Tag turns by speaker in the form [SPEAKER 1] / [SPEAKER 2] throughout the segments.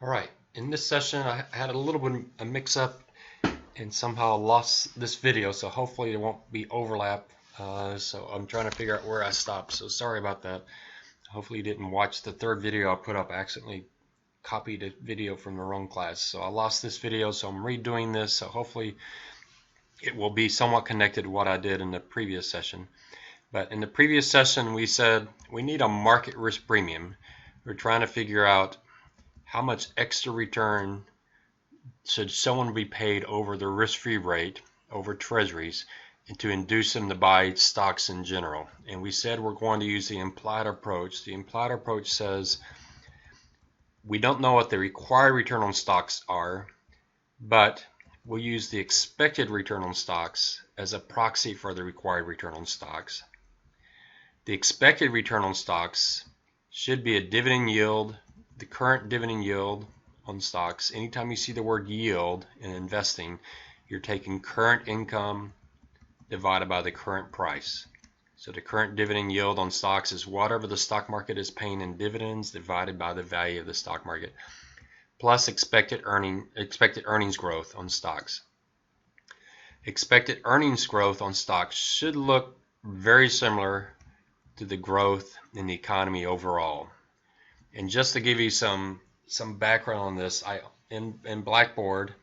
[SPEAKER 1] All right, in this session I had a little bit of a mix-up and somehow lost this video, so hopefully there won't be overlap. So I'm trying to figure out where I stopped, so sorry about that. Hopefully you didn't watch the third video I put up. I accidentally copied a video from the wrong class, so I lost this video, so I'm redoing this, so hopefully it will be somewhat connected to what I did in the previous session. But in the previous session we said we need a market risk premium. We're trying to figure out how much extra return should someone be paid over the risk-free rate over treasuries and to induce them to buy stocks in general. And we said we're going to use the implied approach. The implied approach says we don't know what the required return on stocks are, but we'll use the expected return on stocks as a proxy for the required return on stocks. The expected return on stocks should be a dividend yield, the current dividend yield on stocks. Anytime you see the word yield in investing, you're taking current income divided by the current price. So the current dividend yield on stocks is whatever the stock market is paying in dividends divided by the value of the stock market, plus expected earnings growth on stocks. Expected earnings growth on stocks should look very similar to the growth in the economy overall. And just to give you some background on this, in Blackboard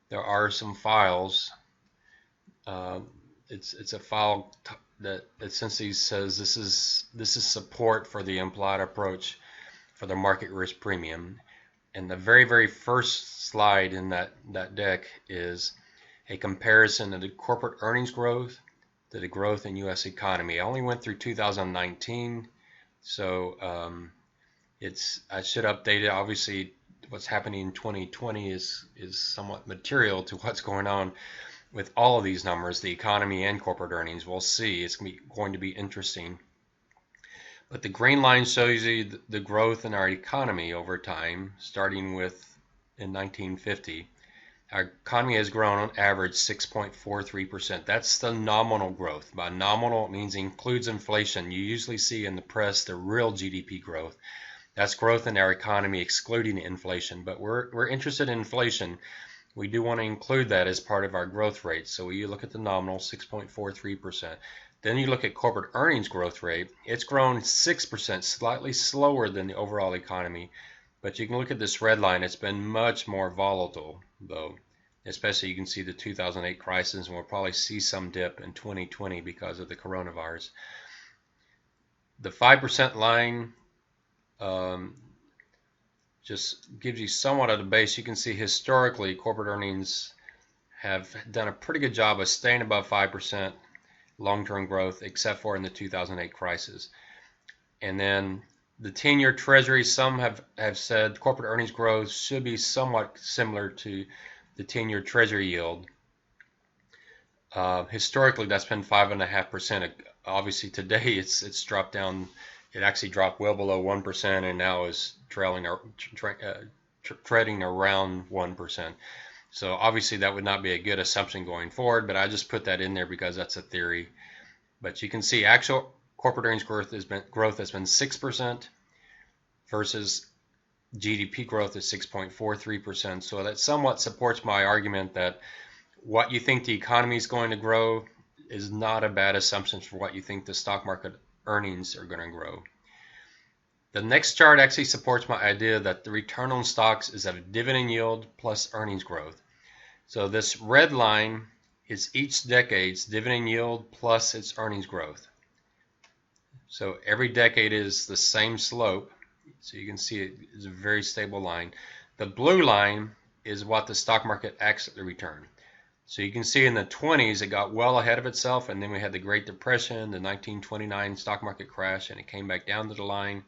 [SPEAKER 1] there are some files. It's a file that essentially says this is support for the implied approach for the market risk premium. And the very first slide in that deck is a comparison of the corporate earnings growth to the growth in U.S. economy. I only went through 2019, so I should update it. Obviously, what's happening in 2020 is somewhat material to what's going on with all of these numbers, the economy and corporate earnings. We'll see. It's going to be interesting. But the green line shows you the growth in our economy over time, starting with in 1950. Our economy has grown on average 6.43%. That's the nominal growth. By nominal, it means it includes inflation. You usually see in the press the real GDP growth. That's growth in our economy excluding inflation. But we're interested in inflation. We do want to include that as part of our growth rate. So you look at the nominal, 6.43%. Then you look at corporate earnings growth rate. It's grown 6%, slightly slower than the overall economy. But you can look at this red line. It's been much more volatile, though. Especially you can see the 2008 crisis, and we'll probably see some dip in 2020 because of the coronavirus. The 5% line just gives you somewhat of the base. You can see historically corporate earnings have done a pretty good job of staying above 5% long-term growth, except for in the 2008 crisis. And then the 10-year Treasury, some have said corporate earnings growth should be somewhat similar to the 10-year Treasury yield. Historically, that's been 5.5%. Obviously, today it's dropped down. It actually dropped well below 1%, and now is treading around 1%. So obviously, that would not be a good assumption going forward. But I just put that in there because that's a theory. But you can see actual corporate earnings growth has been 6% versus GDP growth is 6.43%. So that somewhat supports my argument that what you think the economy is going to grow is not a bad assumption for what you think the stock market earnings are going to grow. The next chart actually supports my idea that the return on stocks is a dividend yield plus earnings growth. So this red line is each decade's dividend yield plus its earnings growth. So every decade is the same slope. So you can see it is a very stable line. The blue line is what the stock market actually returned. So you can see in the 20s it got well ahead of itself, and then we had the Great Depression, the 1929 stock market crash, and it came back down to the line.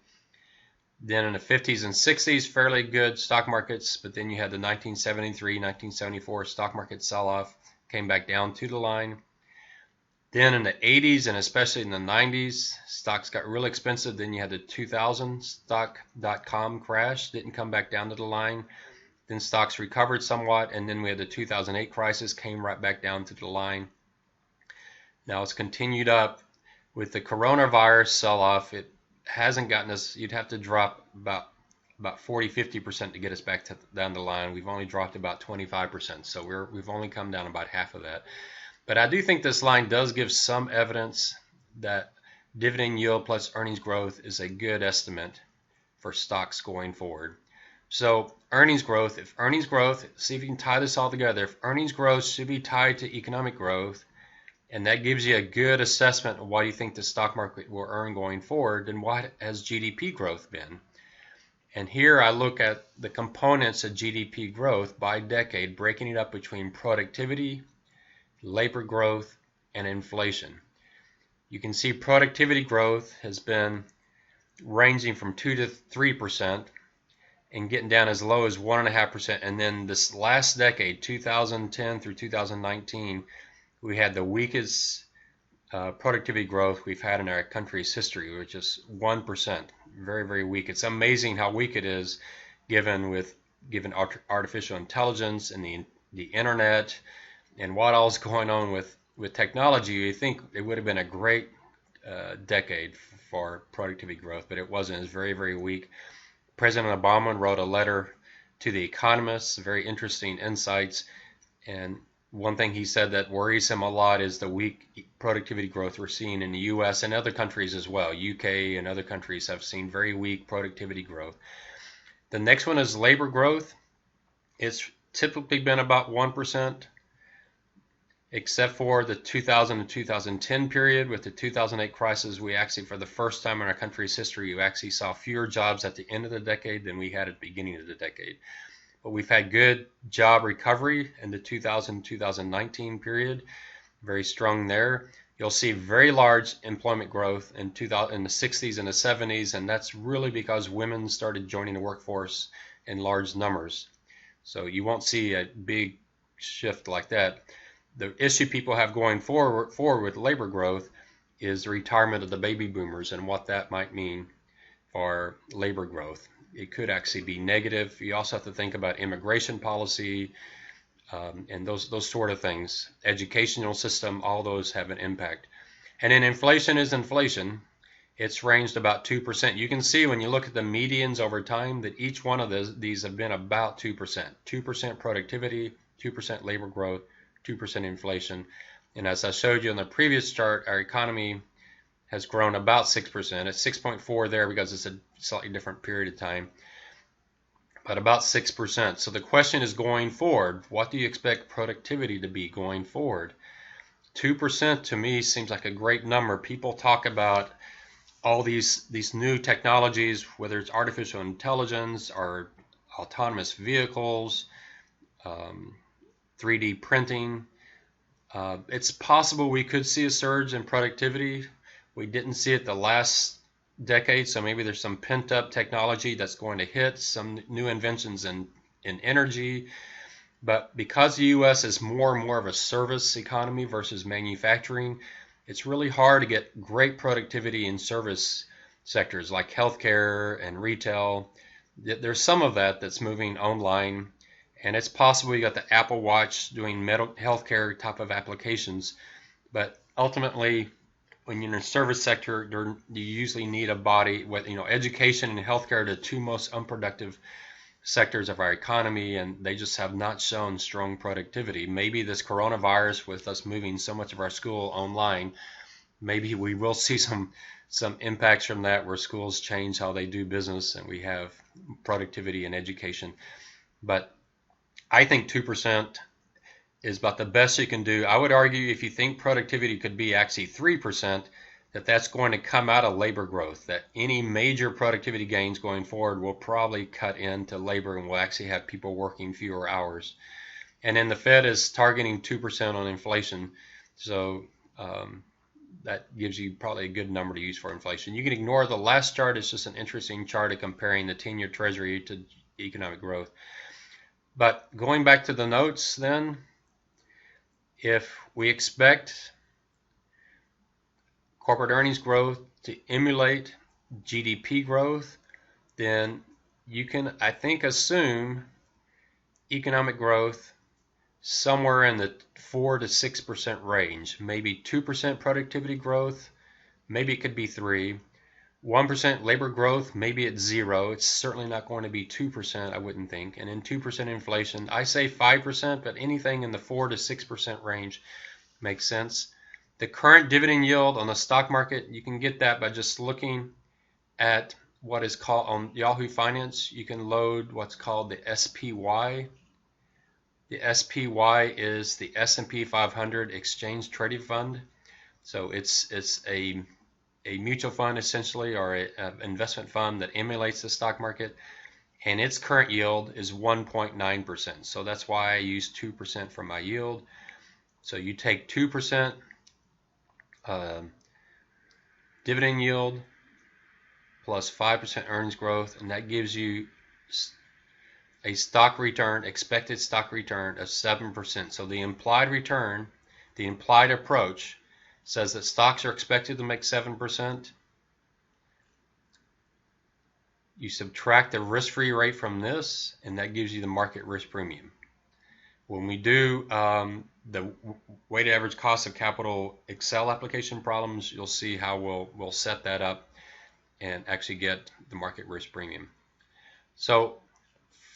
[SPEAKER 1] Then in the 50s and 60s, fairly good stock markets, but then you had the 1973, 1974 stock market sell-off, came back down to the line. Then in the 80s and especially in the 90s, stocks got real expensive. Then you had the 2000 stock.com crash, didn't come back down to the line. Then stocks recovered somewhat, and then we had the 2008 crisis, came right back down to the line. Now it's continued up with the coronavirus sell-off. It hasn't gotten us. You'd have to drop about about 40-50% to get us back down the line. We've only dropped about 25%, so we've only come down about half of that. But I do think this line does give some evidence that dividend yield plus earnings growth is a good estimate for stocks going forward. So earnings growth, see if you can tie this all together. If earnings growth should be tied to economic growth, and that gives you a good assessment of what you think the stock market will earn going forward, then what has GDP growth been? And here I look at the components of GDP growth by decade, breaking it up between productivity, labor growth, and inflation. You can see productivity growth has been ranging from 2 to 3% and getting down as low as 1.5%. And then this last decade, 2010 through 2019, we had the weakest productivity growth we've had in our country's history, which is 1%. Very, very weak. It's amazing how weak it is given artificial intelligence and the internet and what all's going on with technology. You think it would have been a great decade for productivity growth, but it wasn't. It was very, very weak. President Obama wrote a letter to the economists, very interesting insights, and one thing he said that worries him a lot is the weak productivity growth we're seeing in the U.S. and other countries as well. UK and other countries have seen very weak productivity growth. The next one is labor growth. It's typically been about 1%, except for the 2000 to 2010 period. With the 2008 crisis, we actually, for the first time in our country's history, you actually saw fewer jobs at the end of the decade than we had at the beginning of the decade. But we've had good job recovery in the 2000-2019 period, very strong there. You'll see very large employment growth in the 60s and the 70s, and that's really because women started joining the workforce in large numbers. So you won't see a big shift like that. The issue people have going forward with labor growth is the retirement of the baby boomers and what that might mean for labor growth. It could actually be negative. You also have to think about immigration policy and those sort of things. Educational system, all those have an impact. And then inflation is inflation. It's ranged about 2%. You can see when you look at the medians over time that each one of these have been about 2%. 2% productivity, 2% labor growth, 2% inflation. And as I showed you on the previous chart, our economy has grown about 6%. It's 6.4 there because it's a slightly different period of time, but about 6%. So the question is, going forward, what do you expect productivity to be going forward? 2% to me seems like a great number. People talk about all these new technologies, whether it's artificial intelligence or autonomous vehicles, 3D printing. It's possible we could see a surge in productivity. We didn't see it the last decade, so maybe there's some pent-up technology that's going to hit, some new inventions in energy. But because the U.S. is more and more of a service economy versus manufacturing, it's really hard to get great productivity in service sectors like healthcare and retail. There's some of that's moving online, and it's possible you got the Apple Watch doing healthcare type of applications, but ultimately, when you're in the service sector, you usually need a body. Education and healthcare are the two most unproductive sectors of our economy, and they just have not shown strong productivity. Maybe this coronavirus, with us moving so much of our school online, maybe we will see some impacts from that, where schools change how they do business and we have productivity in education. But I think 2% is about the best you can do. I would argue if you think productivity could be actually 3%, that's going to come out of labor growth, that any major productivity gains going forward will probably cut into labor and will actually have people working fewer hours. And then the Fed is targeting 2% on inflation, so that gives you probably a good number to use for inflation. You can ignore the last chart. It's just an interesting chart of comparing the 10-year Treasury to economic growth. But going back to the notes then, if we expect corporate earnings growth to emulate GDP growth, then you can, I think, assume economic growth somewhere in the 4 to 6% range, maybe 2% productivity growth, maybe it could be 3%, 1% labor growth, maybe it's 0. It's certainly not going to be 2%, I wouldn't think. And then 2% inflation. I say 5%, but anything in the 4 to 6% range makes sense. The current dividend yield on the stock market, you can get that by just looking at what is called on Yahoo Finance. You can load what's called the SPY. The SPY is the S&P 500 Exchange Traded Fund. So it's a mutual fund essentially, or an investment fund that emulates the stock market, and its current yield is 1.9%. So that's why I use 2% for my yield. So you take 2% dividend yield plus 5% earnings growth, and that gives you a stock return, expected stock return of 7%. So the implied return, the implied approach, says that stocks are expected to make 7%. You subtract the risk-free rate from this, and that gives you the market risk premium. When we do the weighted average cost of capital Excel application problems, you'll see how we'll set that up and actually get the market risk premium. So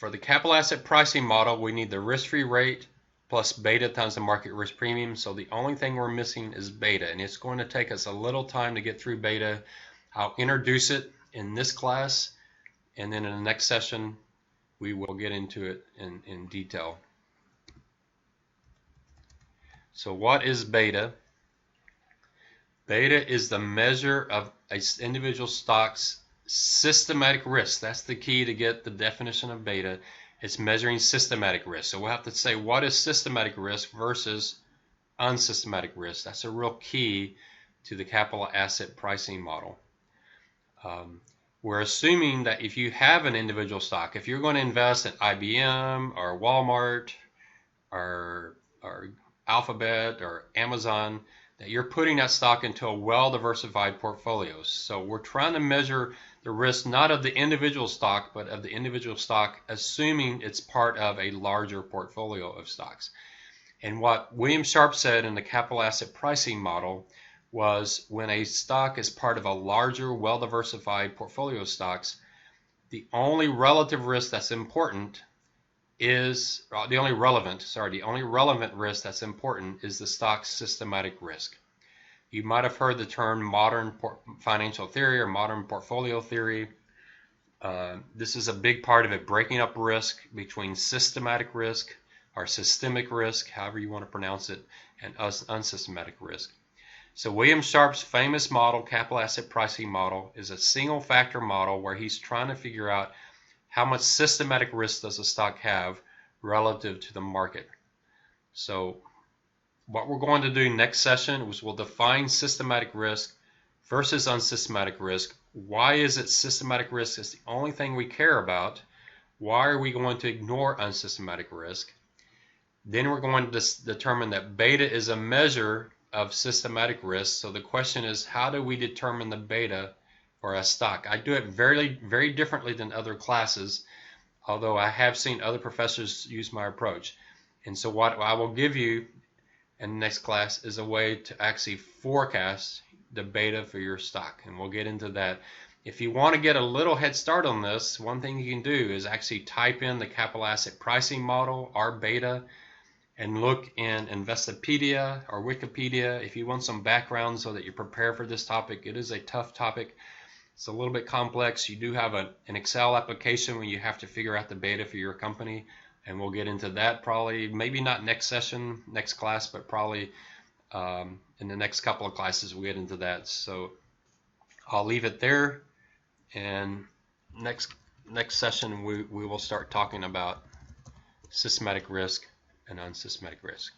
[SPEAKER 1] for the capital asset pricing model, we need the risk-free rate plus beta times the market risk premium. So the only thing we're missing is beta, and it's going to take us a little time to get through beta. I'll introduce it in this class, and then in the next session we will get into it in detail. So what is beta? Beta is the measure of an individual stock's systematic risk. That's the key to get the definition of beta. It's measuring systematic risk. So we'll have to say what is systematic risk versus unsystematic risk. That's a real key to the capital asset pricing model. We're assuming that if you have an individual stock, if you're going to invest in IBM or Walmart or Alphabet or Amazon, that you're putting that stock into a well-diversified portfolio. So we're trying to measure the risk not of the individual stock, but of the individual stock, assuming it's part of a larger portfolio of stocks. And what William Sharpe said in the capital asset pricing model was when a stock is part of a larger, well-diversified portfolio of stocks, the only relative risk that's important is the only relevant risk that's important is the stock's systematic risk. You might have heard the term modern financial theory or modern portfolio theory. This is a big part of it, breaking up risk between systematic risk or systemic risk, however you want to pronounce it, and unsystematic risk. So William Sharpe's famous model, capital asset pricing model, is a single factor model where he's trying to figure out how much systematic risk does a stock have relative to the market. So what we're going to do next session is we'll define systematic risk versus unsystematic risk. Why is it systematic risk is the only thing we care about? Why are we going to ignore unsystematic risk? Then we're going to determine that beta is a measure of systematic risk. So the question is, how do we determine the beta for a stock? I do it very, very differently than other classes, although I have seen other professors use my approach. And so what I will give you in the next class is a way to actually forecast the beta for your stock, and we'll get into that. If you want to get a little head start on this, one thing you can do is actually type in the capital asset pricing model, our beta, and look in Investopedia or Wikipedia if you want some background so that you're prepared for this topic. It is a tough topic. It's a little bit complex. You do have an Excel application when you have to figure out the beta for your company, and we'll get into that probably, maybe not next session, next class, but probably in the next couple of classes we'll get into that. So I'll leave it there, and next session we will start talking about systematic risk and unsystematic risk.